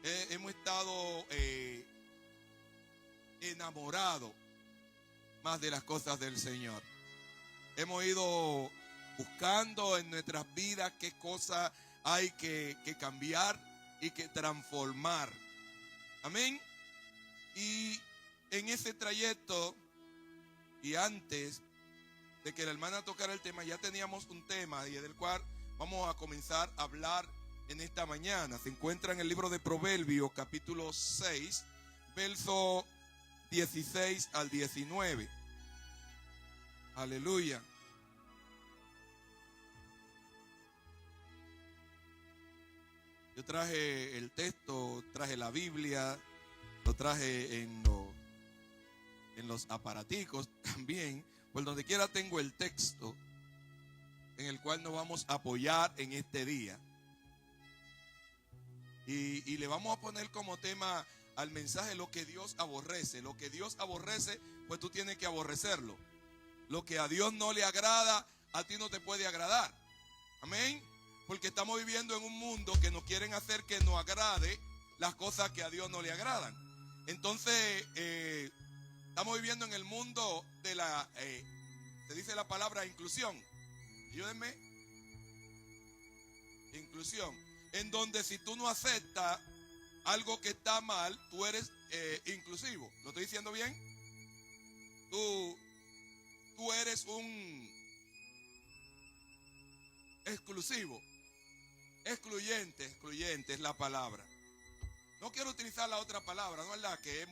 hemos estado enamorados más de las cosas del Señor. Hemos ido buscando en nuestras vidas qué cosas hay que cambiar y que transformar. Amén. Y en ese trayecto, y antes de que la hermana tocara el tema, ya teníamos un tema y del cual vamos a comenzar a hablar en esta mañana. Se encuentra en el libro de Proverbios, capítulo 6, verso 16 al 19. Aleluya. Yo traje el texto, traje la Biblia, lo traje en los aparaticos también. Por donde quiera tengo el texto en el cual nos vamos a apoyar en este día. Y le vamos a poner como tema al mensaje lo que Dios aborrece. Lo que Dios aborrece, pues tú tienes que aborrecerlo. Lo que a Dios no le agrada, a ti no te puede agradar. Amén. Porque estamos viviendo en un mundo que nos quieren hacer que nos agrade las cosas que a Dios no le agradan. Entonces, estamos viviendo en el mundo de la, se dice la palabra inclusión. Ayúdenme. Inclusión. En donde si tú no aceptas algo que está mal, tú eres inclusivo. ¿Lo estoy diciendo bien? Tú eres un exclusivo. Excluyente es la palabra. No quiero utilizar la otra palabra, ¿no es verdad? Que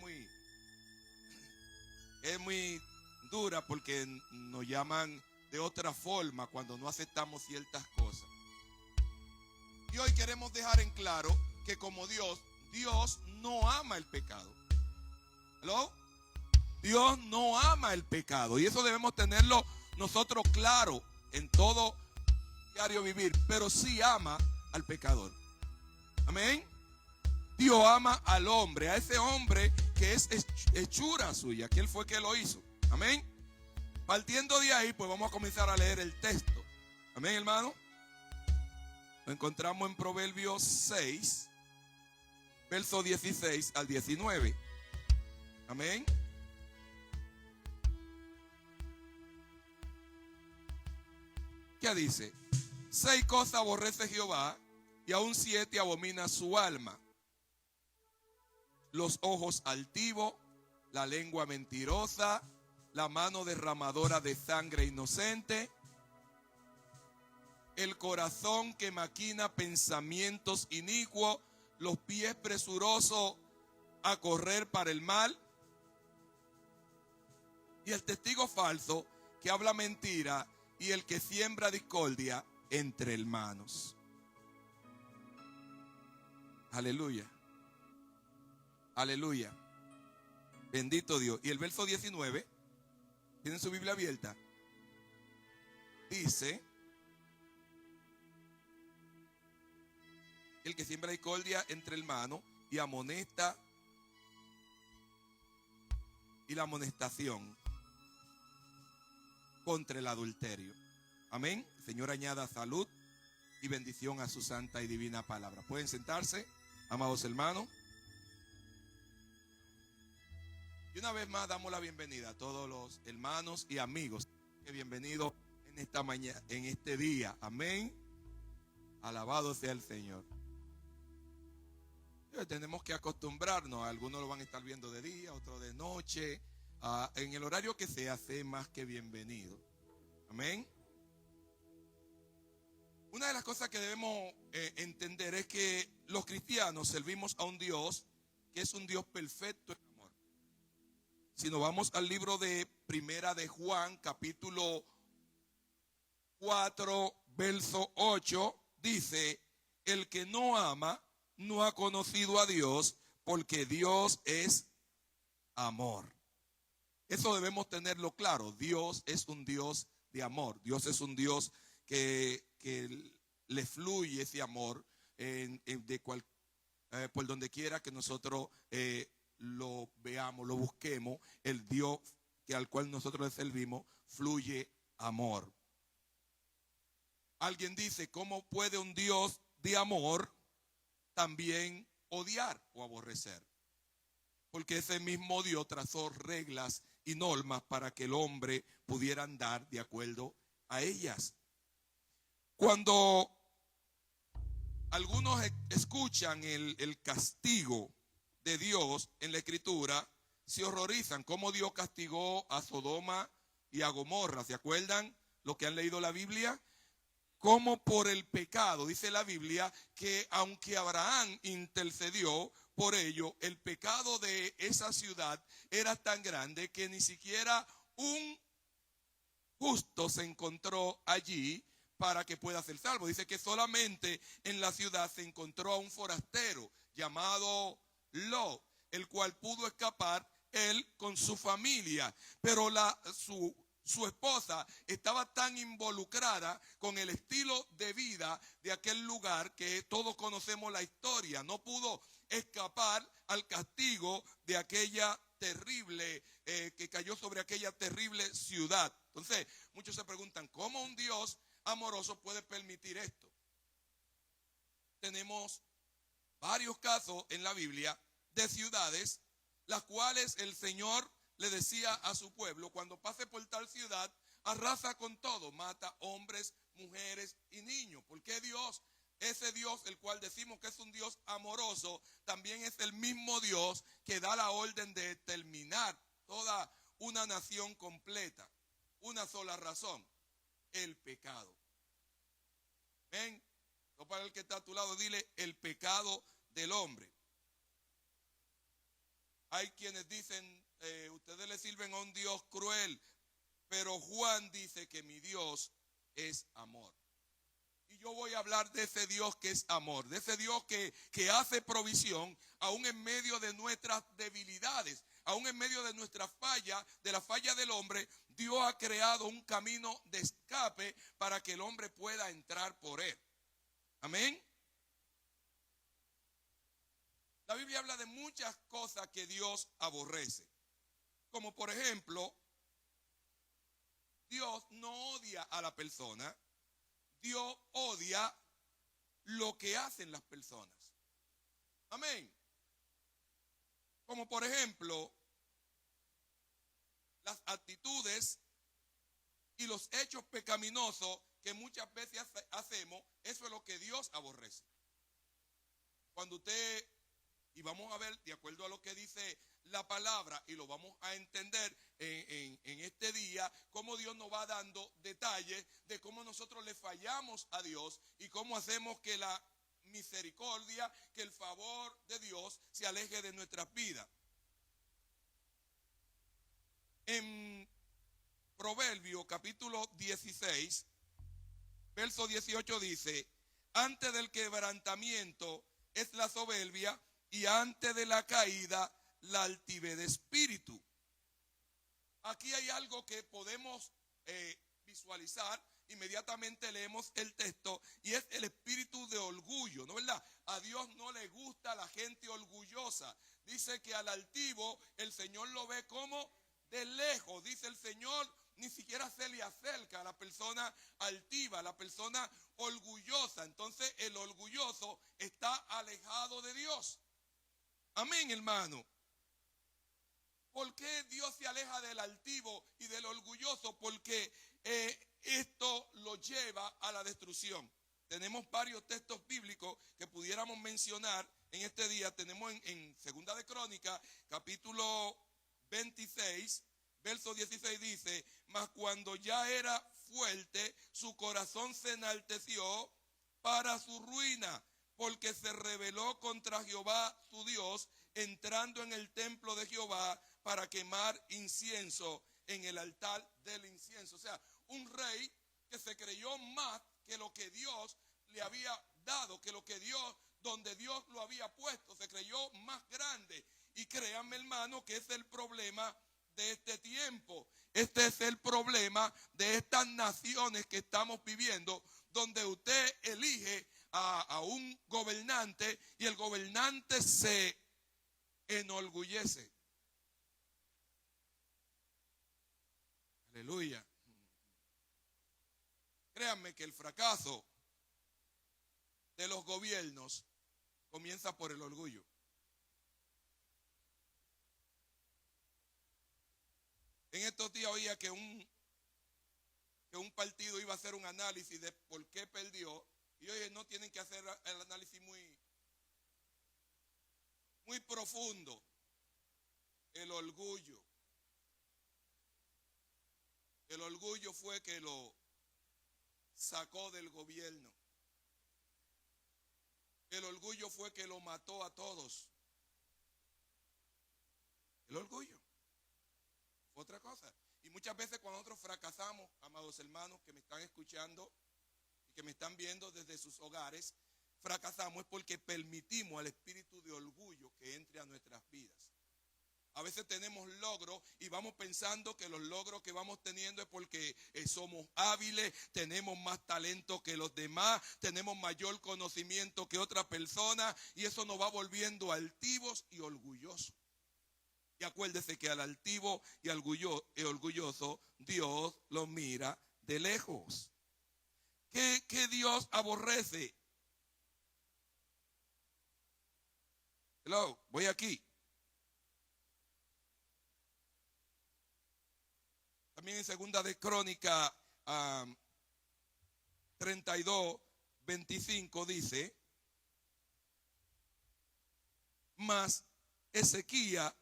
es muy dura porque nos llaman de otra forma cuando no aceptamos ciertas cosas. Y hoy queremos dejar en claro que como Dios no ama el pecado. ¿Aló? Dios no ama el pecado y eso debemos tenerlo nosotros claro en todo diario vivir, pero sí ama al pecador. Amén. Dios ama al hombre, a ese hombre que es hechura suya, que él fue que lo hizo. Amén. Partiendo de ahí, pues vamos a comenzar a leer el texto. Amén, hermano. Lo encontramos en Proverbios 6, verso 16 al 19. Amén. ¿Qué dice? 6 cosas aborrece Jehová y aún 7 abomina su alma: los ojos altivos, la lengua mentirosa, la mano derramadora de sangre inocente, el corazón que maquina pensamientos inicuos, los pies presurosos a correr para el mal, y el testigo falso que habla mentira, y el que siembra discordia entre hermanos. Aleluya. Aleluya. Bendito Dios. Y el verso 19, ¿tienen su Biblia abierta? Dice: el que siembra discordia entre hermanos y amonesta, y la amonestación contra el adulterio. Amén. Señor, añada salud y bendición a su santa y divina palabra. Pueden sentarse, amados hermanos. Y una vez más damos la bienvenida a todos los hermanos y amigos. Bienvenidos en esta mañana, en este día. Amén. Alabado sea el Señor. Tenemos que acostumbrarnos. Algunos lo van a estar viendo de día, otros de noche. En el horario que sea, sé más que bienvenido. Amén. Una de las cosas que debemos entender es que los cristianos servimos a un Dios que es un Dios perfecto en amor. Si nos vamos al libro de Primera de Juan, capítulo 4, verso 8, dice: el que no ama no ha conocido a Dios, porque Dios es amor. Eso debemos tenerlo claro. Dios es un Dios de amor. Dios es un Dios que le fluye ese amor por donde quiera que nosotros lo veamos, lo busquemos. El Dios al cual nosotros le servimos fluye amor. Alguien dice: ¿cómo puede un Dios de amor también odiar o aborrecer. Porque ese mismo Dios trazó reglas y normas para que el hombre pudiera andar de acuerdo a ellas. Cuando algunos escuchan el castigo de Dios en la Escritura, se horrorizan cómo Dios castigó a Sodoma y a Gomorra. ¿Se acuerdan lo que han leído la Biblia? Como por el pecado, dice la Biblia, que aunque Abraham intercedió por ello, el pecado de esa ciudad era tan grande que ni siquiera un justo se encontró allí para que pueda ser salvo. Dice que solamente en la ciudad se encontró a un forastero llamado Lot, el cual pudo escapar él con su familia, pero su esposa estaba tan involucrada con el estilo de vida de aquel lugar que todos conocemos la historia. No pudo escapar al castigo de aquella terrible, que cayó sobre aquella terrible ciudad. Entonces, muchos se preguntan, ¿cómo un Dios amoroso puede permitir esto? Tenemos varios casos en la Biblia de ciudades las cuales el Señor le decía a su pueblo: cuando pase por tal ciudad, arrasa con todo, mata hombres, mujeres y niños. Porque Dios, ese Dios, el cual decimos que es un Dios amoroso, también es el mismo Dios que da la orden de terminar toda una nación completa. Una sola razón: el pecado. Ven, no, para el que está a tu lado, dile: el pecado del hombre. Hay quienes dicen, ustedes le sirven a un Dios cruel, pero Juan dice que mi Dios es amor. Y yo voy a hablar de ese Dios que es amor, de ese Dios que hace provisión aún en medio de nuestras debilidades, aún en medio de nuestra falla, de la falla del hombre. Dios ha creado un camino de escape para que el hombre pueda entrar por él. Amén. La Biblia habla de muchas cosas que Dios aborrece. Como por ejemplo, Dios no odia a la persona, Dios odia lo que hacen las personas. Amén. Como por ejemplo, las actitudes y los hechos pecaminosos que muchas veces hacemos, eso es lo que Dios aborrece. Cuando usted, y vamos a ver de acuerdo a lo que dice la palabra, y lo vamos a entender en este día, cómo Dios nos va dando detalles de cómo nosotros le fallamos a Dios y cómo hacemos que la misericordia, que el favor de Dios se aleje de nuestras vidas. En Proverbios capítulo 16, verso 18 dice: antes del quebrantamiento es la soberbia, y antes de la caída la altivez de espíritu. Aquí hay algo que podemos visualizar. Inmediatamente leemos el texto y es el espíritu de orgullo, ¿no es verdad? A Dios no le gusta la gente orgullosa. Dice que al altivo el Señor lo ve como de lejos. Dice el Señor, ni siquiera se le acerca a la persona altiva, a la persona orgullosa. Entonces el orgulloso está alejado de Dios. Amén, hermano. ¿Por qué Dios se aleja del altivo y del orgulloso? Porque esto lo lleva a la destrucción. Tenemos varios textos bíblicos que pudiéramos mencionar en este día. Tenemos en Segunda de Crónicas, capítulo 26, verso 16 dice: mas cuando ya era fuerte, su corazón se enalteció para su ruina, porque se rebeló contra Jehová su Dios, entrando en el templo de Jehová para quemar incienso en el altar del incienso. O sea, un rey que se creyó más que lo que Dios le había dado, que lo que Dios, donde Dios lo había puesto, se creyó más grande. Y créanme, hermano, que es el problema de este tiempo. Este es el problema de estas naciones que estamos viviendo, donde usted elige a un gobernante y el gobernante se enorgullece. Aleluya. Créanme que el fracaso de los gobiernos comienza por el orgullo. En estos días oía que un partido iba a hacer un análisis de por qué perdió. Y oye, no tienen que hacer el análisis muy profundo. El orgullo. El orgullo fue que lo sacó del gobierno. El orgullo fue que lo mató a todos. El orgullo fue otra cosa. Y muchas veces cuando nosotros fracasamos, amados hermanos que me están escuchando y que me están viendo desde sus hogares, fracasamos es porque permitimos al espíritu de orgullo que entre a nuestras vidas. A veces tenemos logros y vamos pensando que los logros que vamos teniendo es porque somos hábiles, tenemos más talento que los demás, tenemos mayor conocimiento que otra persona, y eso nos va volviendo altivos y orgullosos. Y acuérdese que al altivo y al orgulloso Dios lo mira de lejos. ¿Qué Dios aborrece? Hello, voy aquí. También en segunda de Crónica 32, 25 dice: mas Ezequías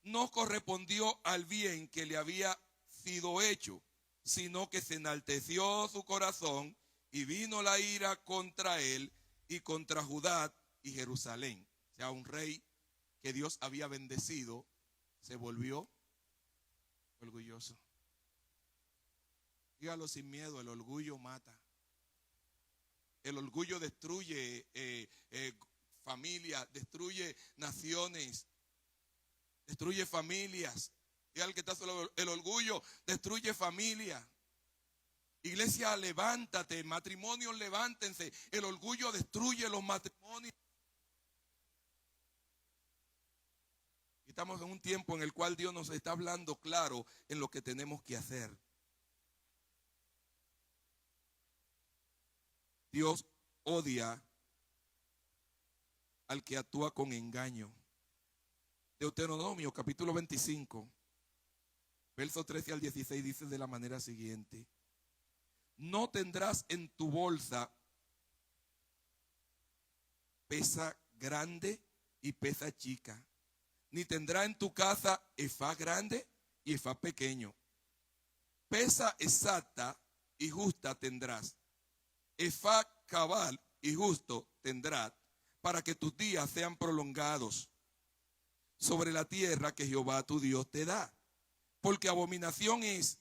no correspondió al bien que le había sido hecho, sino que se enalteció su corazón y vino la ira contra él y contra Judá y Jerusalén. O sea, un rey que Dios había bendecido se volvió orgulloso. Dígalo sin miedo, el orgullo mata. El orgullo destruye familias, destruye naciones, destruye familias. Diga al que está solo, el orgullo destruye familias. Iglesia, levántate, matrimonios, levántense. El orgullo destruye los matrimonios. Estamos en un tiempo en el cual Dios nos está hablando claro en lo que tenemos que hacer. Dios odia al que actúa con engaño. Deuteronomio capítulo 25, versos 13 al 16 dice de la manera siguiente: no tendrás en tu bolsa pesa grande y pesa chica, ni tendrá en tu casa efá grande y efá pequeño. Pesa exacta y justa tendrás, efá cabal y justo tendrás, para que tus días sean prolongados sobre la tierra que Jehová tu Dios te da. Porque abominación es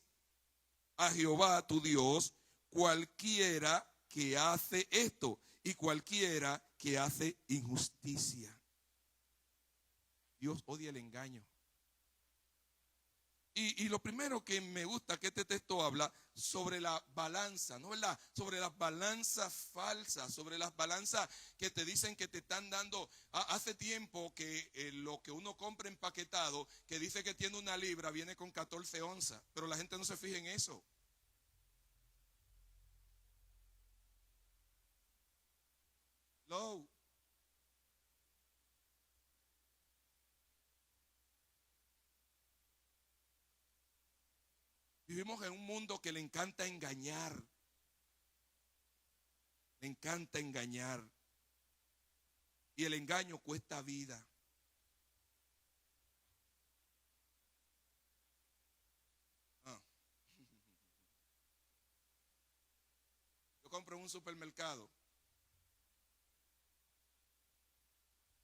a Jehová tu Dios cualquiera que hace esto y cualquiera que hace injusticia. Dios odia el engaño. Y lo primero que me gusta que este texto habla sobre la balanza, ¿no verdad? Sobre las balanzas falsas, sobre las balanzas que te dicen que te están dando. Hace tiempo que lo que uno compra empaquetado, que dice que tiene 1 libra, viene con 14 onzas, pero la gente no se fija en eso. Hello. Vivimos en un mundo que le encanta engañar. Le encanta engañar. Y el engaño cuesta vida. Yo compro en un supermercado.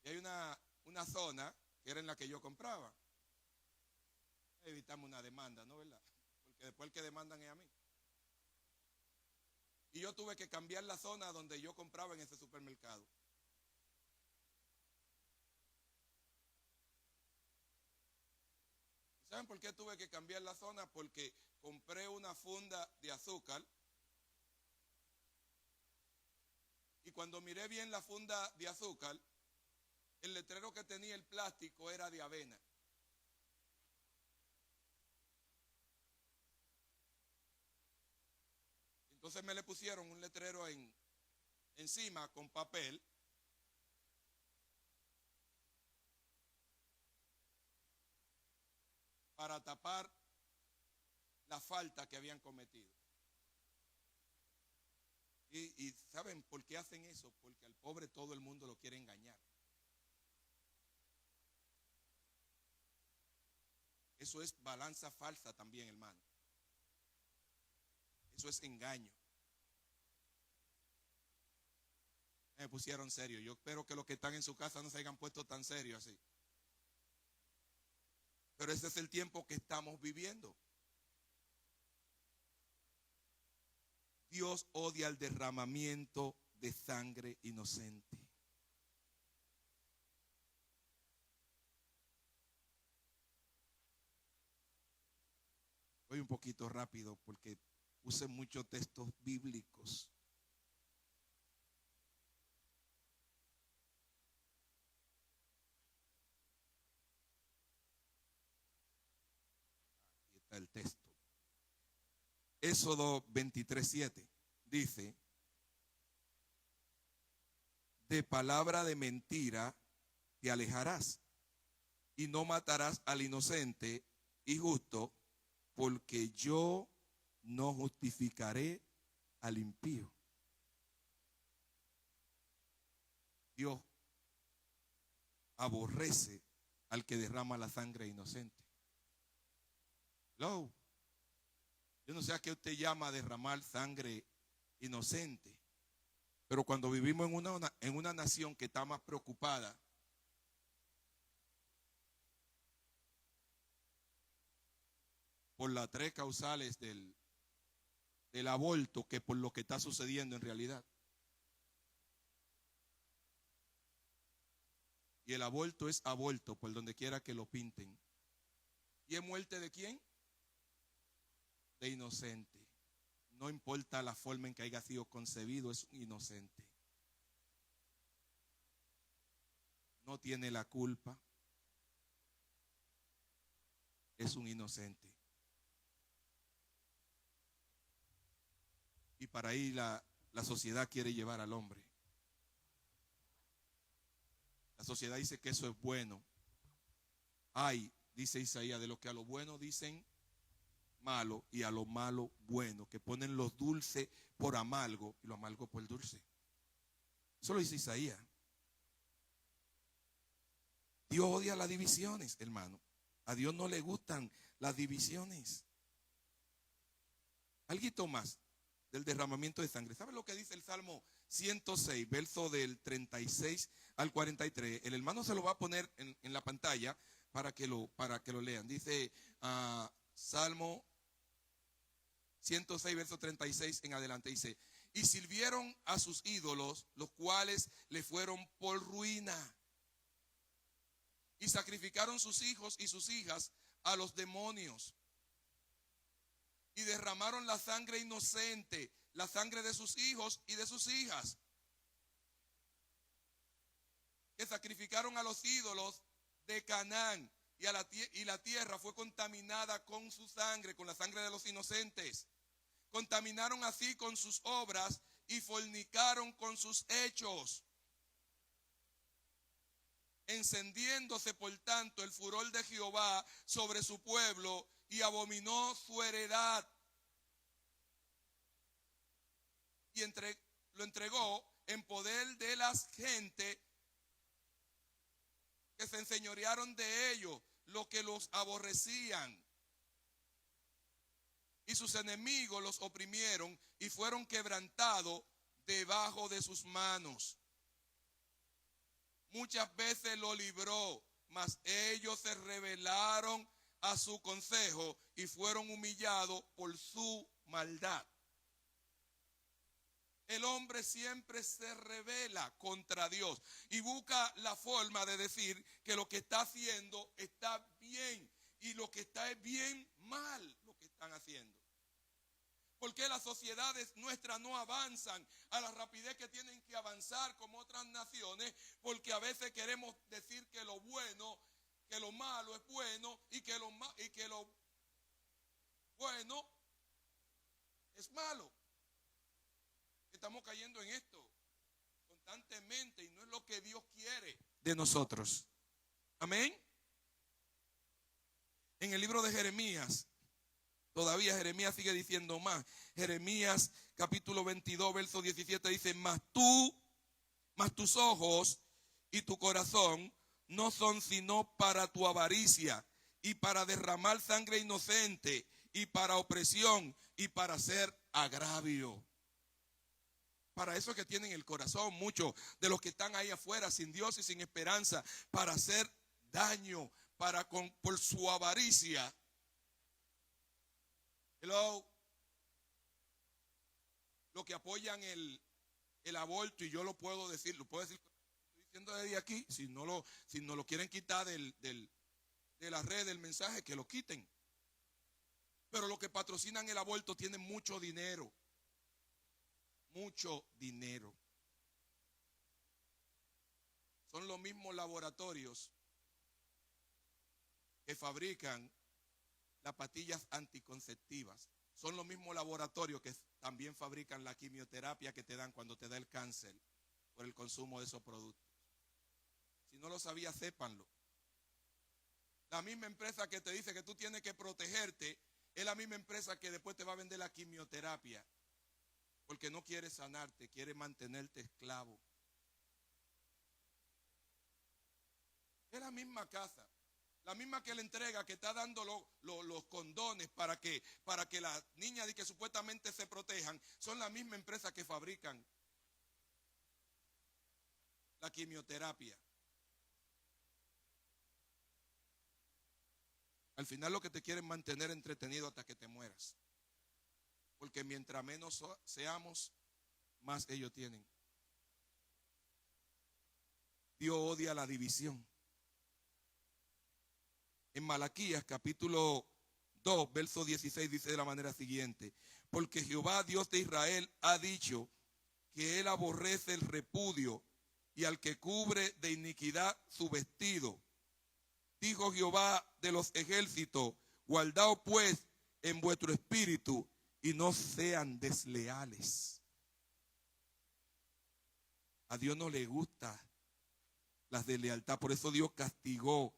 Y hay una zona que era en la que yo compraba. Evitamos una demanda, ¿no verdad? Porque después el que demandan es a mí. Y yo tuve que cambiar la zona donde yo compraba en ese supermercado. ¿Saben por qué tuve que cambiar la zona? Porque compré una funda de azúcar. Y cuando miré bien la funda de azúcar, el letrero que tenía el plástico era de avena. Entonces me le pusieron un letrero encima con papel para tapar la falta que habían cometido. Y ¿saben por qué hacen eso? Porque al pobre todo el mundo lo quiere engañar. Eso es balanza falsa también, hermano. Eso es engaño. Me pusieron serio. Yo espero que los que están en su casa no se hayan puesto tan serios así. Pero ese es el tiempo que estamos viviendo. Dios odia el derramamiento de sangre inocente. Voy un poquito rápido porque puse muchos textos bíblicos. Aquí está el texto. Éxodo 23:7 dice: de palabra de mentira te alejarás y no matarás al inocente y justo, porque yo no justificaré al impío. Dios aborrece al que derrama la sangre inocente. Hello. Yo no sé a qué usted llama derramar sangre inocente, pero cuando vivimos en una nación que está más preocupada por las 3 causales del aborto que por lo que está sucediendo en realidad. Y el aborto es aborto por donde quiera que lo pinten. ¿Y es muerte de quién? De inocente. No importa la forma en que haya sido concebido, es un inocente. No tiene la culpa. Es un inocente. Y para ahí la sociedad quiere llevar al hombre. La sociedad dice que eso es bueno. Ay, dice Isaías, de lo que a lo bueno dicen malo y a lo malo bueno, que ponen los dulces por amargo y lo amargo por dulce. Eso lo dice Isaías. Dios odia las divisiones, hermano. A Dios no le gustan las divisiones. Algo más del derramamiento de sangre. ¿Sabe lo que dice el Salmo 106, verso del 36 al 43? El hermano se lo va a poner en la pantalla para que lo lean. Dice Salmo 106, verso 36 en adelante. Dice: y sirvieron a sus ídolos, los cuales le fueron por ruina. Y sacrificaron sus hijos y sus hijas a los demonios. Y derramaron la sangre inocente, la sangre de sus hijos y de sus hijas, que sacrificaron a los ídolos de Canaán. Y la tierra fue contaminada con su sangre, con la sangre de los inocentes. Contaminaron así con sus obras y fornicaron con sus hechos. Encendiéndose por tanto el furor de Jehová sobre su pueblo, y abominó su heredad. Y lo entregó en poder de las gentes que se enseñorearon de ellos, los que los aborrecían. Y sus enemigos los oprimieron y fueron quebrantados debajo de sus manos. Muchas veces lo libró, mas ellos se rebelaron a su consejo y fueron humillados por su maldad. El hombre siempre se rebela contra Dios y busca la forma de decir que lo que está haciendo está bien y lo que está es bien mal lo que están haciendo. ¿Por qué las sociedades nuestras no avanzan a la rapidez que tienen que avanzar como otras naciones? Porque a veces queremos decir que lo bueno, que lo malo es bueno y que lo bueno es malo. Estamos cayendo en esto constantemente y no es lo que Dios quiere de nosotros. Amén. En el libro de Jeremías, todavía Jeremías sigue diciendo más. Jeremías capítulo 22, verso 17 dice: mas tus ojos y tu corazón no son sino para tu avaricia y para derramar sangre inocente y para opresión y para hacer agravio. Para eso es que tienen el corazón muchos de los que están ahí afuera sin Dios y sin esperanza, para hacer daño, por su avaricia. Hello. Los que apoyan el aborto, y yo lo puedo decir, estoy diciendo desde aquí, si no lo quieren quitar de la red del mensaje, que lo quiten. Pero los que patrocinan el aborto tienen mucho dinero. Mucho dinero. Son los mismos laboratorios que fabrican las pastillas anticonceptivas. Son los mismos laboratorios que también fabrican la quimioterapia que te dan cuando te da el cáncer por el consumo de esos productos. Si no lo sabías, sépanlo. La misma empresa que te dice que tú tienes que protegerte es la misma empresa que después te va a vender la quimioterapia, porque no quiere sanarte, quiere mantenerte esclavo. Es la misma casa, la misma que le entrega, que está dando los condones para que las niñas que supuestamente se protejan, son la misma empresa que fabrican la quimioterapia. Al final lo que te quieren mantener entretenido hasta que te mueras. Porque mientras menos seamos, más ellos tienen. Dios odia la división. En Malaquías capítulo 2, verso 16 dice de la manera siguiente: porque Jehová, Dios de Israel, ha dicho que él aborrece el repudio y al que cubre de iniquidad su vestido. Dijo Jehová de los ejércitos: guardaos pues en vuestro espíritu y no sean desleales. A Dios no le gusta la deslealtad. Por eso Dios castigó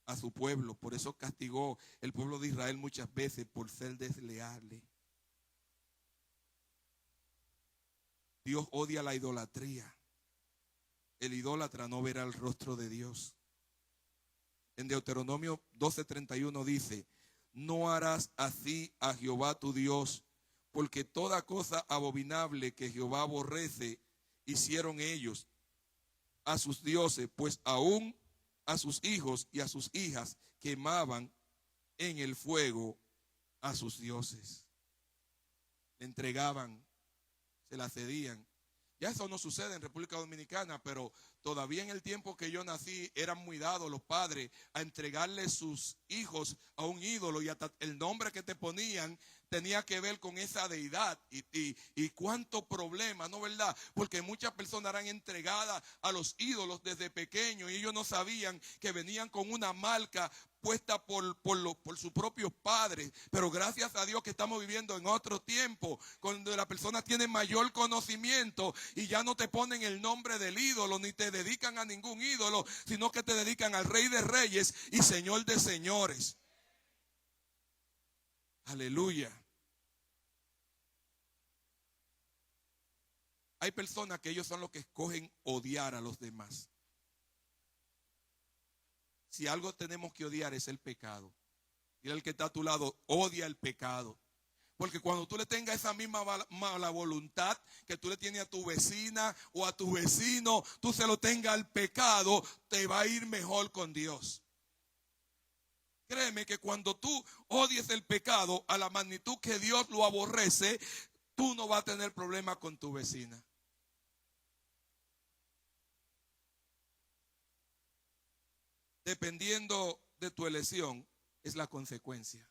a su pueblo. Por eso castigó el pueblo de Israel muchas veces por ser desleales. Dios odia la idolatría. El idólatra no verá el rostro de Dios. En Deuteronomio 12:31 dice: no harás así a Jehová tu Dios, porque toda cosa abominable que Jehová aborrece hicieron ellos a sus dioses, pues aún a sus hijos y a sus hijas quemaban en el fuego a sus dioses. Le entregaban, se la cedían. Ya eso no sucede en República Dominicana, pero todavía en el tiempo que yo nací eran muy dados los padres a entregarle sus hijos a un ídolo, y hasta el nombre que te ponían tenía que ver con esa deidad. Y cuánto problema, ¿no verdad? Porque muchas personas eran entregadas a los ídolos desde pequeños y ellos no sabían que venían con una marca puesta por sus propios padres. Pero gracias a Dios que estamos viviendo en otro tiempo, cuando la persona tiene mayor conocimiento y ya no te ponen el nombre del ídolo, ni te dedican a ningún ídolo, sino que te dedican al Rey de Reyes y Señor de Señores. Aleluya. Hay personas que ellos son los que escogen odiar a los demás. Si algo tenemos que odiar es el pecado. Dile al que está a tu lado: odia el pecado. Porque cuando tú le tengas esa misma mala voluntad que tú le tienes a tu vecina o a tu vecino, tú se lo tengas al pecado, te va a ir mejor con Dios. Créeme que cuando tú odies el pecado a la magnitud que Dios lo aborrece, tú no vas a tener problema con tu vecina. Dependiendo de tu elección, es la consecuencia.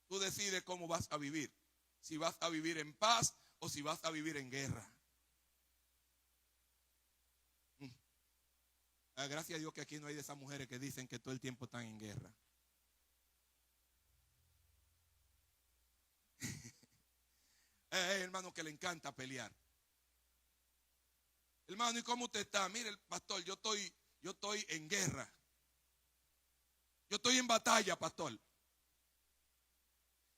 Tú decides cómo vas a vivir. Si vas a vivir en paz o si vas a vivir en guerra. Gracias a Dios que aquí no hay de esas mujeres que dicen que todo el tiempo están en guerra. Hermano, que le encanta pelear. Hermano, ¿y cómo usted está? Mire, pastor, yo estoy en guerra. Yo estoy en batalla, pastor.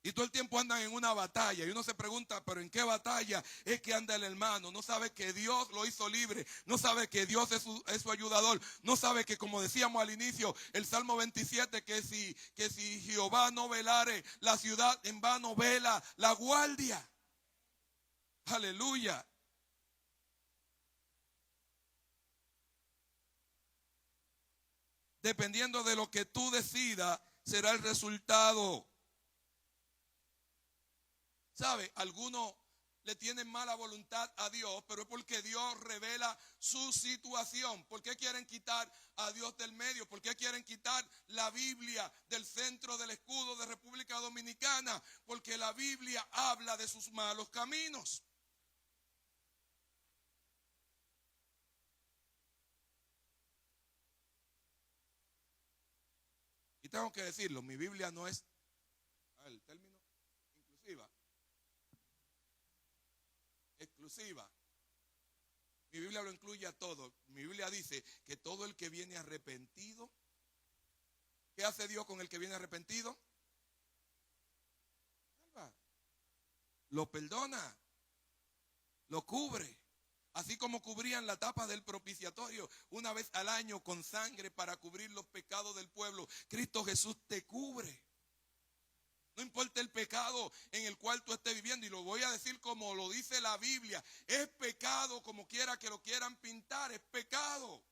Y todo el tiempo andan en una batalla. Y uno se pregunta, ¿pero en qué batalla es que anda el hermano? No sabe que Dios lo hizo libre. No sabe que Dios es su ayudador. No sabe que, como decíamos al inicio, el Salmo 27, que si Jehová no velare la ciudad, en vano vela la guardia. Aleluya. Dependiendo de lo que tú decidas, será el resultado. ¿Sabe? Algunos le tienen mala voluntad a Dios, pero es porque Dios revela su situación. ¿Por qué quieren quitar a Dios del medio? ¿Por qué quieren quitar la Biblia del centro del escudo de República Dominicana? Porque la Biblia habla de sus malos caminos. Y tengo que decirlo, mi Biblia no es, el término, exclusiva. Mi Biblia lo incluye a todo. Mi Biblia dice que todo el que viene arrepentido, ¿qué hace Dios con el que viene arrepentido? Lo perdona, lo cubre. Así como cubrían la tapa del propiciatorio una vez al año con sangre para cubrir los pecados del pueblo, Cristo Jesús te cubre. No importa el pecado en el cual tú estés viviendo, y lo voy a decir como lo dice la Biblia, es pecado como quiera que lo quieran pintar, es pecado.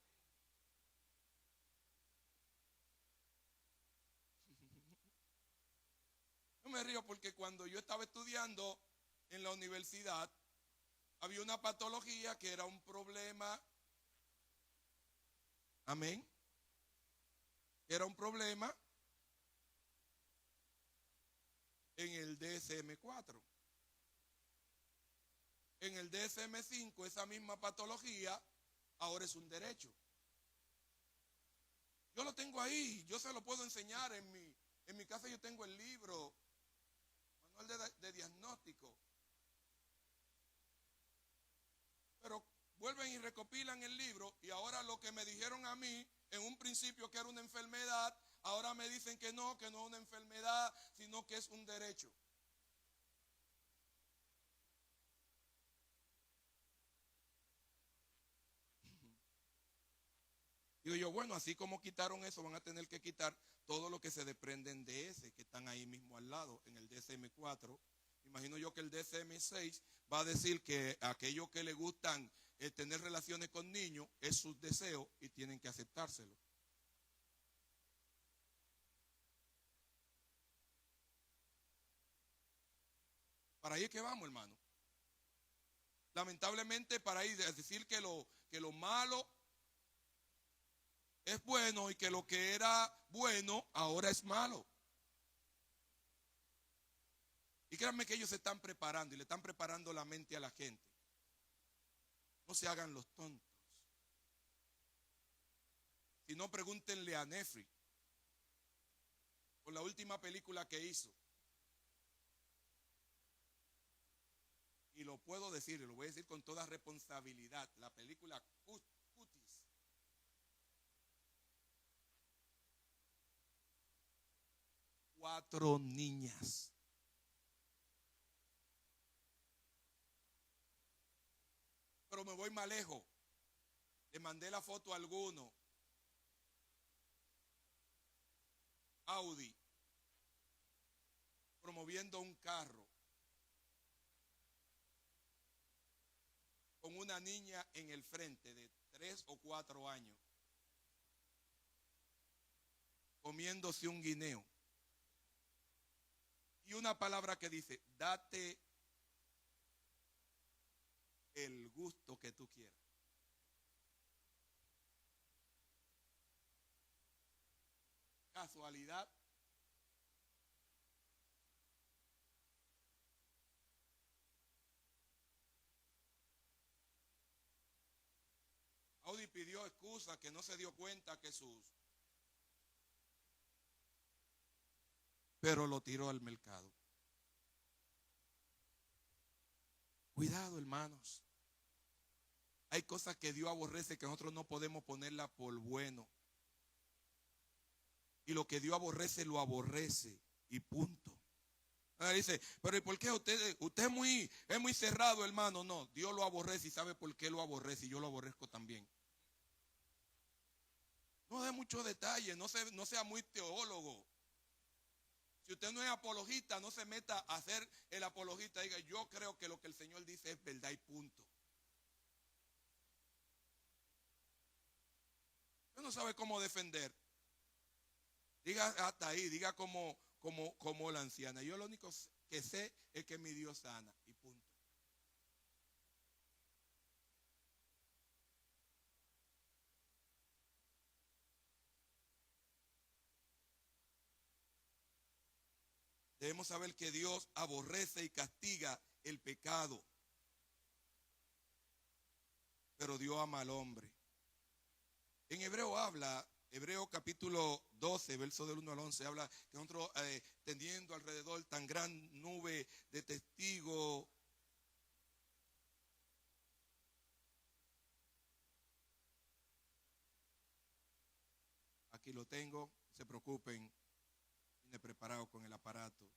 Yo me río porque cuando yo estaba estudiando en la universidad, había una patología que era un problema, amén, era un problema en el DSM-4. En el DSM-5 esa misma patología ahora es un derecho. Yo lo tengo ahí, yo se lo puedo enseñar en mi casa. Yo tengo el libro, manual de diagnóstico. Pero vuelven y recopilan el libro, y ahora lo que me dijeron a mí en un principio que era una enfermedad, ahora me dicen que no es una enfermedad, sino que es un derecho. Digo yo, bueno, así como quitaron eso, van a tener que quitar todo lo que se desprenden de ese, que están ahí mismo al lado, en el DSM-4. Imagino yo que el DSM-6 va a decir que aquellos que le gustan tener relaciones con niños es su deseo y tienen que aceptárselo. Para ahí es que vamos, hermano. Lamentablemente, para ahí es decir que lo malo es bueno y que lo que era bueno ahora es malo. Y créanme que ellos se están preparando y le están preparando la mente a la gente. No se hagan los tontos. Si no, pregúntenle a Nefri por la última película que hizo. Y lo puedo decir, y lo voy a decir con toda responsabilidad, la película Cutis. 4 niñas. Pero me voy más lejos. Le mandé la foto a alguno. Audi promoviendo un carro con una niña en el frente de 3 o 4 años comiéndose un guineo. Y una palabra que dice, date el gusto que tú quieras. Casualidad. Audi pidió excusa que no se dio cuenta que pero lo tiró al mercado. Cuidado, hermanos. Hay cosas que Dios aborrece que nosotros no podemos ponerla por bueno. Y lo que Dios aborrece, lo aborrece. Y punto. Dice, pero ¿y por qué usted es muy cerrado, hermano? No, Dios lo aborrece y sabe por qué lo aborrece y yo lo aborrezco también. No dé muchos detalles, no sea muy teólogo. Si usted no es apologista, no se meta a ser el apologista. Diga, yo creo que lo que el Señor dice es verdad y punto. Usted no sabe cómo defender. Diga hasta ahí, diga como la anciana. Yo lo único que sé es que mi Dios sana y punto. Debemos saber que Dios aborrece y castiga el pecado, pero Dios ama al hombre. En Hebreo capítulo 12, verso del 1 al 11, habla que nosotros teniendo alrededor tan gran nube de testigos, aquí lo tengo, no se preocupen, vine preparado con el aparato.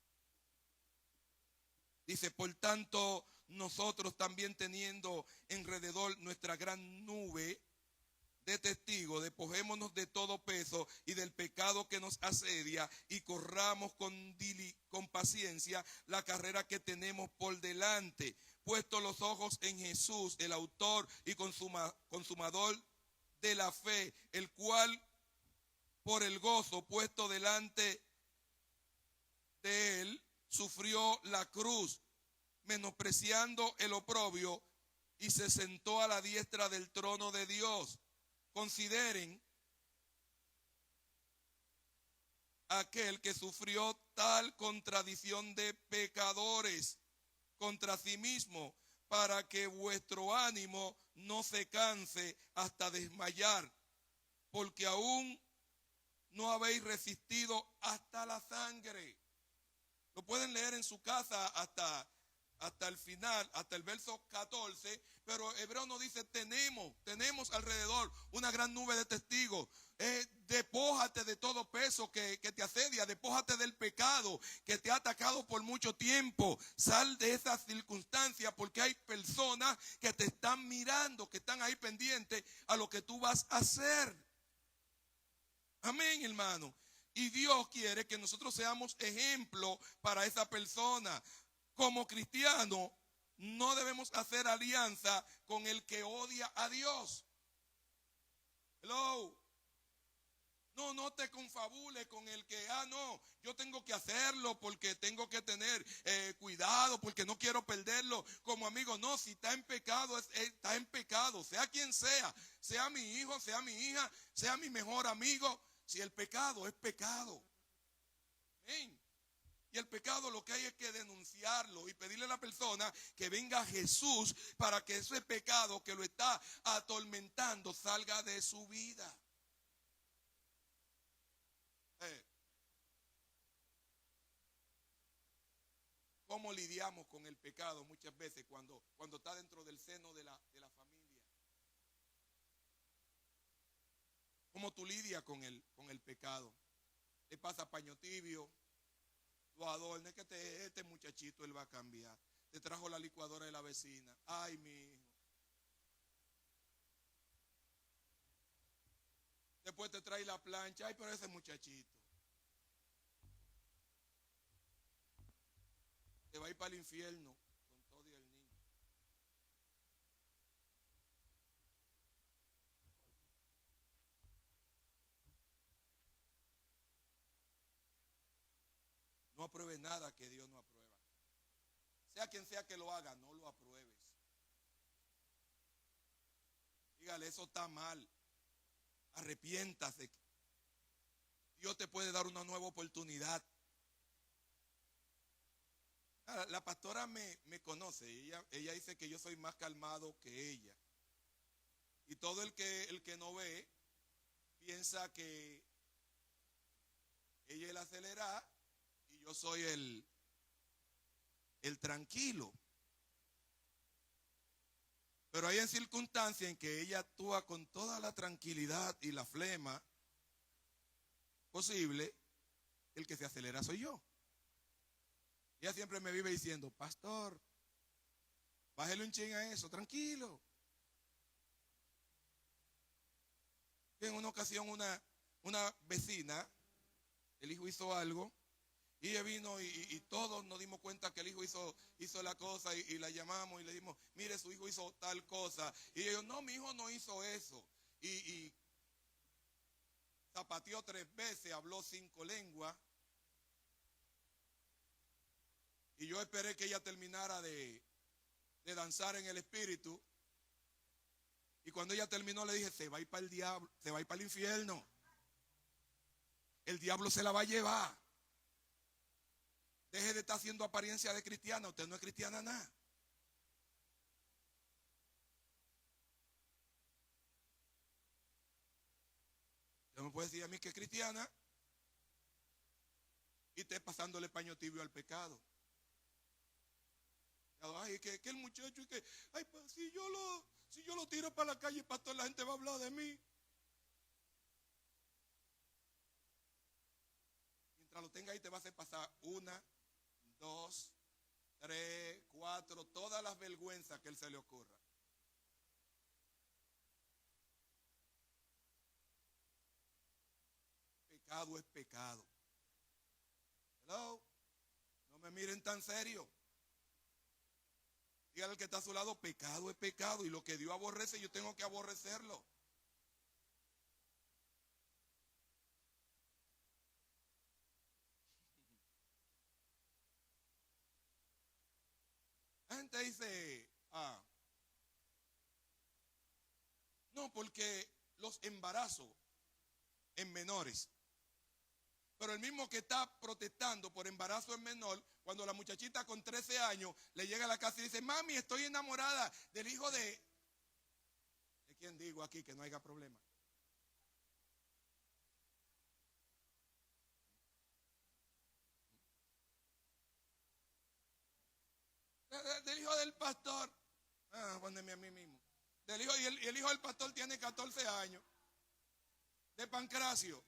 Dice, por tanto, nosotros también teniendo alrededor nuestra gran nube de testigos, despojémonos de todo peso y del pecado que nos asedia y corramos con paciencia la carrera que tenemos por delante, puesto los ojos en Jesús, el autor y consumador de la fe, el cual por el gozo puesto delante de él sufrió la cruz, menospreciando el oprobio, y se sentó a la diestra del trono de Dios. Consideren aquel que sufrió tal contradicción de pecadores contra sí mismo, para que vuestro ánimo no se canse hasta desmayar, porque aún no habéis resistido hasta la sangre. Lo pueden leer en su casa hasta el final, hasta el verso 14, pero Hebreo nos dice, tenemos alrededor una gran nube de testigos. Despójate de todo peso que te asedia, despójate del pecado que te ha atacado por mucho tiempo. Sal de esa circunstancia, porque hay personas que te están mirando, que están ahí pendientes a lo que tú vas a hacer. Amén, hermano. Y Dios quiere que nosotros seamos ejemplo para esa persona. Como cristianos, no debemos hacer alianza con el que odia a Dios. Hello. No te confabules con el que, no, yo tengo que hacerlo porque tengo que tener cuidado, porque no quiero perderlo como amigo. No, si está en pecado, está en pecado, sea quien sea mi hijo, sea mi hija, sea mi mejor amigo. Si el pecado es pecado. Amén. Y el pecado lo que hay es que denunciarlo y pedirle a la persona que venga a Jesús para que ese pecado que lo está atormentando salga de su vida. ¿Cómo lidiamos con el pecado muchas veces cuando está dentro del seno de la familia? ¿Cómo tú lidias con el pecado? Le pasa paño tibio, lo adorna, que este muchachito él va a cambiar. Te trajo la licuadora de la vecina. Ay, mi hijo. Después te trae la plancha. Ay, pero ese muchachito te va a ir para el infierno con todo y el niño. No apruebe nada que Dios no aprueba. Sea quien sea que lo haga, no lo apruebes. Dígale, eso está mal. Arrepiéntase. Dios te puede dar una nueva oportunidad. La pastora me conoce. Ella dice que yo soy más calmado que ella. Y todo el que no ve piensa que ella es el acelerado y yo soy el tranquilo. Pero hay en circunstancias en que ella actúa con toda la tranquilidad y la flema. posible, el que se acelera soy yo. Ella siempre me vive diciendo, pastor, bájale un chin a eso, tranquilo. En una ocasión una vecina, el hijo hizo algo, y ella vino y todos nos dimos cuenta que el hijo hizo la cosa y la llamamos y le dimos, mire, su hijo hizo tal cosa. Y ellos, no, mi hijo no hizo eso. Y zapateó 3 veces, habló 5 lenguas. Y yo esperé que ella terminara de danzar en el espíritu. Y cuando ella terminó le dije, se va a ir para el diablo, se va a ir para el infierno. El diablo se la va a llevar. Deje de estar haciendo apariencia de cristiana, usted no es cristiana nada. Usted me puede decir a mí que es cristiana y esté pasándole paño tibio al pecado. Ay, que el muchacho, que, ay, si yo lo tiro para la calle, pastor, la gente va a hablar de mí. Mientras lo tenga ahí, te va a hacer pasar 1, 2, 3, 4, todas las vergüenzas que él se le ocurra. Pecado es pecado. Hello, no me miren tan serio. Dígale al que está a su lado, pecado es pecado, y lo que Dios aborrece, yo tengo que aborrecerlo. La gente dice, no, porque los embarazos en menores. Pero el mismo que está protestando por embarazo en menor, cuando la muchachita con 13 años le llega a la casa y dice, mami, estoy enamorada del hijo de quién digo aquí que no haya problema. Del hijo del pastor. Póneme a mí mismo. Del hijo, y el hijo del pastor tiene 14 años. De Pancracio.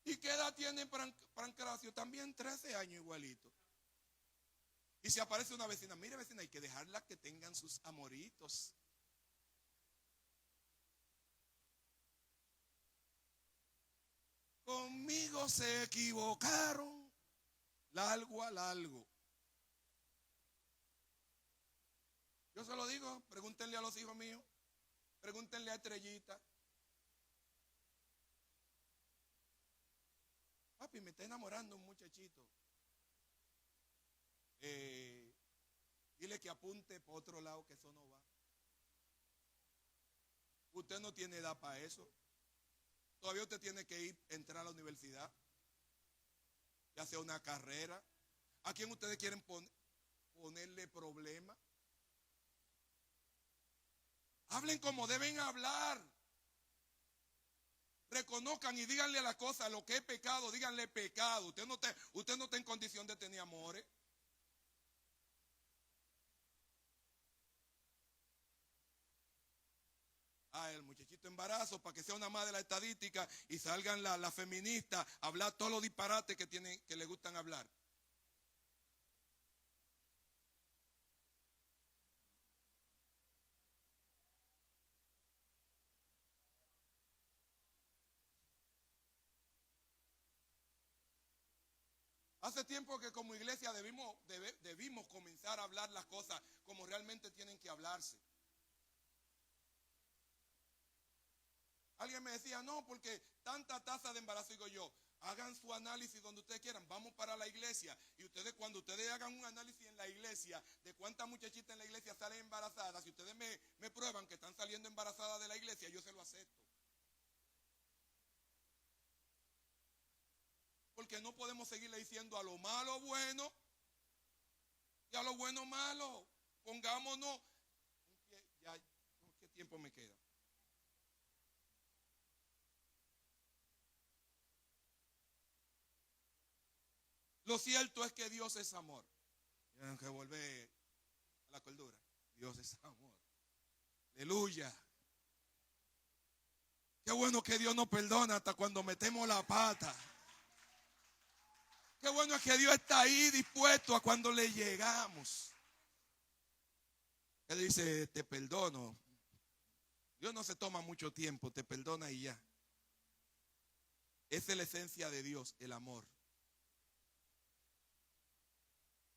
¿Y qué edad tiene Pancracio? También 13 años igualito. Y si aparece una vecina, mire vecina, hay que dejarla que tengan sus amoritos. Conmigo se equivocaron. Largo a largo. Yo se lo digo, pregúntenle a los hijos míos, pregúntenle a Estrellita. Papi, me está enamorando un muchachito. Dile que apunte para otro lado, que eso no va. Usted no tiene edad para eso. Todavía usted tiene que entrar a la universidad, ya sea una carrera. ¿A quién ustedes quieren ponerle problema? Hablen como deben hablar. Reconozcan y díganle a la cosa lo que es pecado, díganle pecado. Usted no está en condición de tener amores. El muchachito embarazo, para que sea una más de la estadística y salgan las feministas a hablar todos los disparates que le gustan hablar. Hace tiempo que como iglesia debimos comenzar a hablar las cosas como realmente tienen que hablarse. Alguien me decía, no, porque tanta tasa de embarazo. Digo yo, hagan su análisis donde ustedes quieran, vamos para la iglesia. Y ustedes, cuando ustedes hagan un análisis en la iglesia de cuántas muchachitas en la iglesia salen embarazadas, si ustedes me prueban que están saliendo embarazadas de la iglesia, yo se lo acepto. Porque no podemos seguirle diciendo a lo malo bueno y a lo bueno malo. Pongámonos. Ya, ¿qué tiempo me queda? Lo cierto es que Dios es amor. Tienen que volver a la cordura. Dios es amor. Aleluya. Qué bueno que Dios nos perdona hasta cuando metemos la pata. Qué bueno es que Dios está ahí dispuesto a cuando le llegamos. Él dice, te perdono. Dios no se toma mucho tiempo, te perdona y ya. Esa es la esencia de Dios, el amor.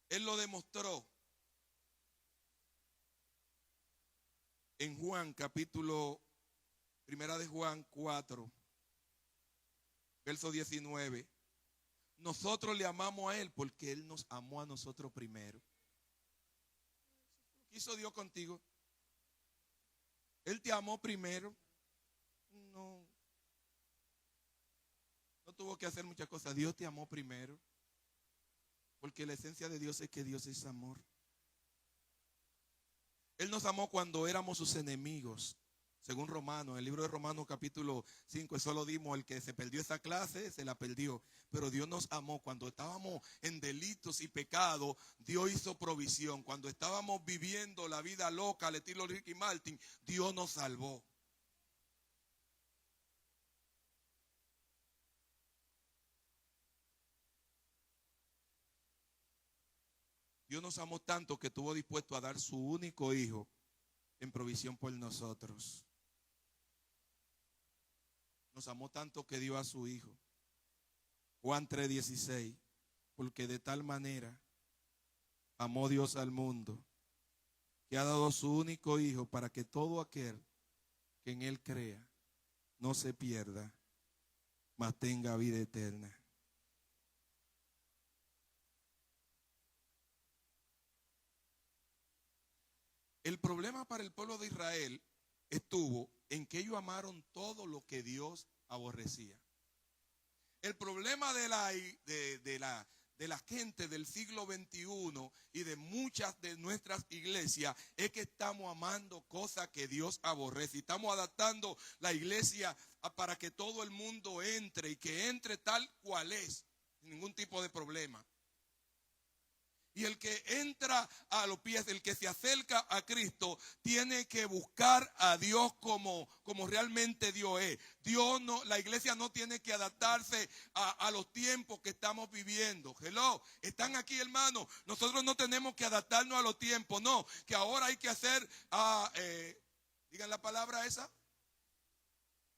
Él lo demostró en Juan capítulo, primera de Juan 4, verso 19. Nosotros le amamos a Él porque Él nos amó a nosotros primero. ¿Qué hizo Dios contigo? Él te amó primero. No tuvo que hacer muchas cosas. Dios te amó primero. Porque la esencia de Dios es que Dios es amor. Él nos amó cuando éramos sus enemigos. Según Romanos, en el libro de Romanos capítulo 5, eso lo dimos, el que se perdió esa clase, se la perdió. Pero Dios nos amó cuando estábamos en delitos y pecados, Dios hizo provisión. Cuando estábamos viviendo la vida loca al estilo Ricky Martin, Dios nos salvó. Dios nos amó tanto que estuvo dispuesto a dar su único hijo en provisión por nosotros. Nos amó tanto que dio a su hijo. Juan 3:16, porque de tal manera amó Dios al mundo, que ha dado su único hijo para que todo aquel que en él crea no se pierda, mas tenga vida eterna. El problema para el pueblo de Israel estuvo en que ellos amaron todo lo que Dios aborrecía. El problema de la gente del siglo XXI y de muchas de nuestras iglesias es que estamos amando cosas que Dios aborrece. Y estamos adaptando la iglesia para que todo el mundo entre y que entre tal cual es, sin ningún tipo de problema. Y el que entra a los pies, el que se acerca a Cristo, tiene que buscar a Dios como realmente Dios es. La iglesia no tiene que adaptarse a los tiempos que estamos viviendo. Hello, están aquí, hermanos. Nosotros no tenemos que adaptarnos a los tiempos, no. Que ahora hay que hacer, digan la palabra esa.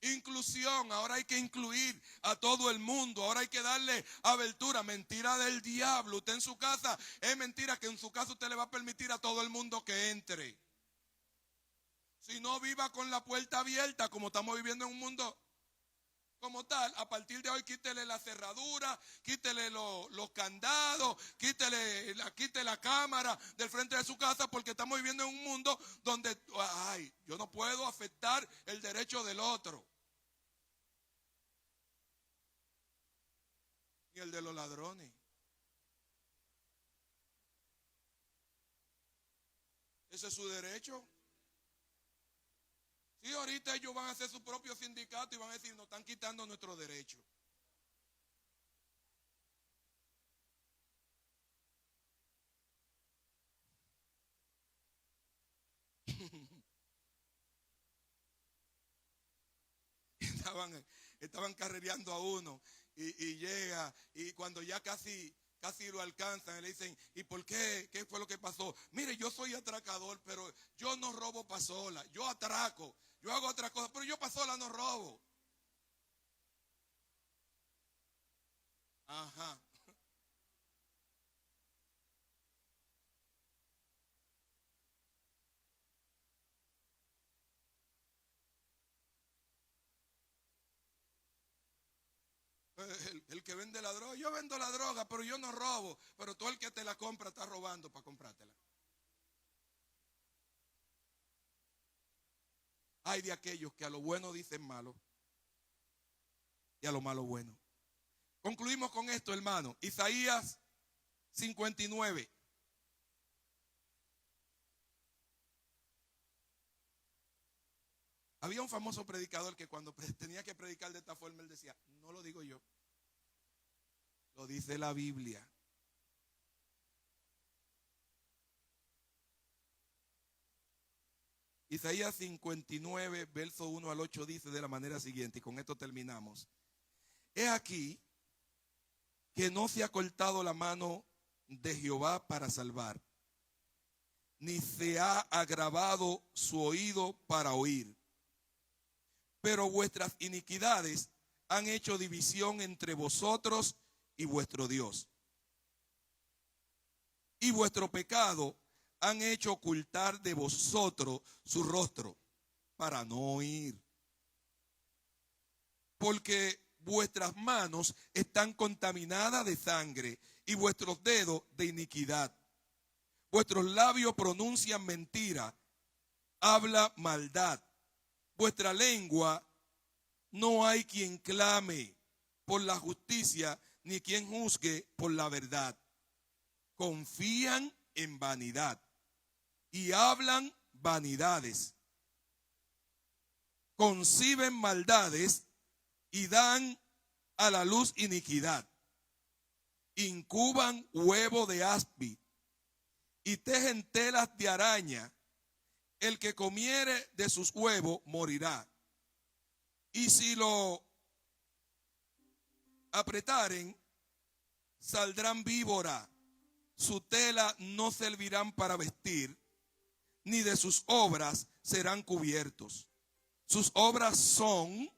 Inclusión, ahora hay que incluir a todo el mundo, ahora hay que darle abertura. Mentira del diablo. Usted en su casa, es mentira que en su casa usted le va a permitir a todo el mundo que entre. Si no, viva con la puerta abierta, como estamos viviendo en un mundo como tal. A partir de hoy quítele la cerradura, quítele los candados, quítele la cámara del frente de su casa, porque estamos viviendo en un mundo donde yo no puedo afectar el derecho del otro. Ni el de los ladrones. Ese es su derecho. Sí, ahorita ellos van a hacer su propio sindicato y van a decir, nos están quitando nuestro derecho. Estaban carrereando a uno y llega, y cuando ya casi lo alcanzan, le dicen, ¿y por qué? ¿Qué fue lo que pasó? Mire, yo soy atracador, pero yo no robo pasola, yo atraco, yo hago otra cosa, pero yo pasola no robo. Ajá. El que vende la droga, yo vendo la droga, pero yo no robo. Pero todo el que te la compra está robando para comprártela. Hay de aquellos que a lo bueno dicen malo y a lo malo bueno. Concluimos con esto, hermano. Isaías 59. Había un famoso predicador que cuando tenía que predicar de esta forma, él decía, no lo digo yo, lo dice la Biblia. Isaías 59, verso 1 al 8 dice de la manera siguiente, y con esto terminamos. He aquí que no se ha cortado la mano de Jehová para salvar, ni se ha agravado su oído para oír. Pero vuestras iniquidades han hecho división entre vosotros y vuestro Dios. Y vuestro pecado han hecho ocultar de vosotros su rostro para no oír. Porque vuestras manos están contaminadas de sangre y vuestros dedos de iniquidad. Vuestros labios pronuncian mentira, habla maldad. Vuestra lengua no hay quien clame por la justicia, ni quien juzgue por la verdad. Confían en vanidad y hablan vanidades. Conciben maldades y dan a la luz iniquidad. Incuban huevo de aspi y tejen telas de araña. El que comiere de sus huevos morirá. Y si lo apretaren, saldrán víbora. Su tela no servirán para vestir, ni de sus obras serán cubiertos. Sus obras son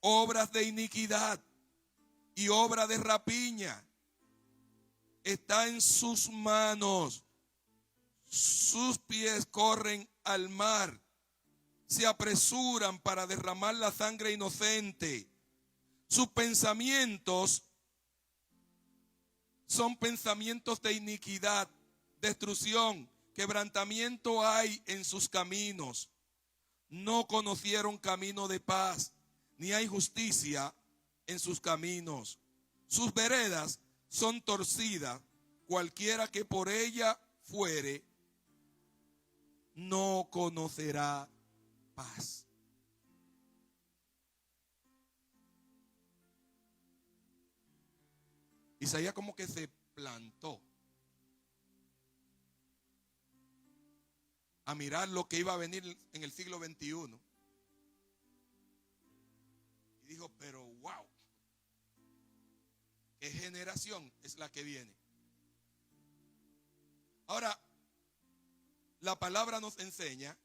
obras de iniquidad y obra de rapiña. Está en sus manos. Sus pies corren al mar. Se apresuran para derramar la sangre inocente. Sus pensamientos son pensamientos de iniquidad, destrucción, quebrantamiento hay en sus caminos. No conocieron camino de paz, ni hay justicia en sus caminos. Sus veredas son torcidas, cualquiera que por ella fuere, no conocerá paz. Isaías como que se plantó a mirar lo que iba a venir en el siglo XXI. Y dijo, pero wow, ¿qué generación es la que viene? Ahora, la palabra nos enseña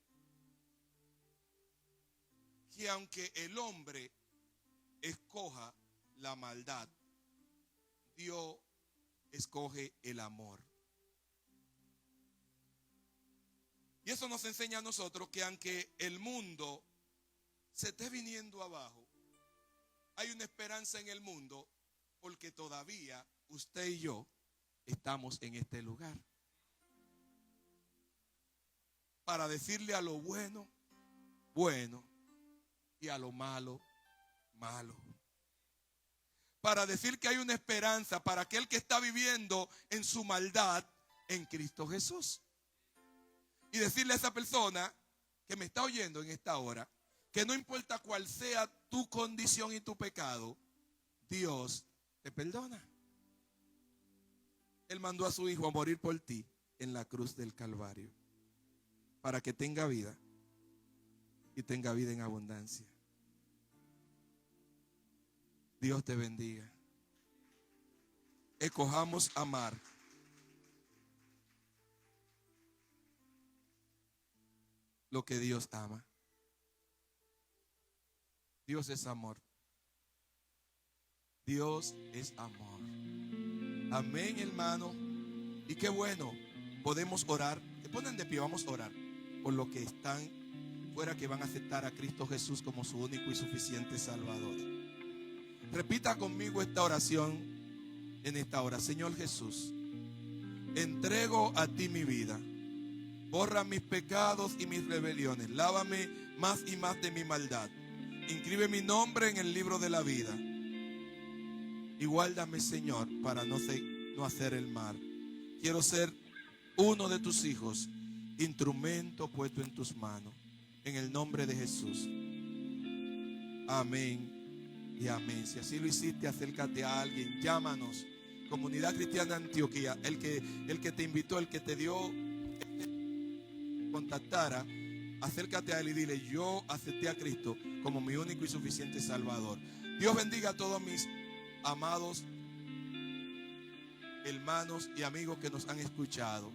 que aunque el hombre escoja la maldad, Dios escoge el amor. Y eso nos enseña a nosotros que aunque el mundo se esté viniendo abajo, hay una esperanza en el mundo porque todavía usted y yo estamos en este lugar. Para decirle a lo bueno, bueno, y a lo malo, malo. Para decir que hay una esperanza para aquel que está viviendo en su maldad en Cristo Jesús. Y decirle a esa persona que me está oyendo en esta hora, que no importa cuál sea tu condición y tu pecado, Dios te perdona. Él mandó a su Hijo a morir por ti en la cruz del Calvario, para que tenga vida y tenga vida en abundancia. Dios te bendiga. Escojamos amar. Lo que Dios ama. Dios es amor. Dios es amor. Amén, hermano. Y qué bueno, podemos orar. Se ponen de pie, vamos a orar por los que están fuera, que van a aceptar a Cristo Jesús como su único y suficiente Salvador. Repita conmigo esta oración en esta hora. Señor Jesús, entrego a ti mi vida. Borra mis pecados y mis rebeliones. Lávame más y más de mi maldad. Inscribe mi nombre en el libro de la vida. Y guárdame, Señor, para no hacer el mal. Quiero ser uno de tus hijos, instrumento puesto en tus manos. En el nombre de Jesús. Amén y amén. Si así lo hiciste, acércate a alguien, llámanos. Comunidad Cristiana de Antioquía, el que te invitó, el que te dio, contactara acércate a Él y dile: yo acepté a Cristo como mi único y suficiente Salvador. Dios bendiga a todos mis amados hermanos y amigos que nos han escuchado.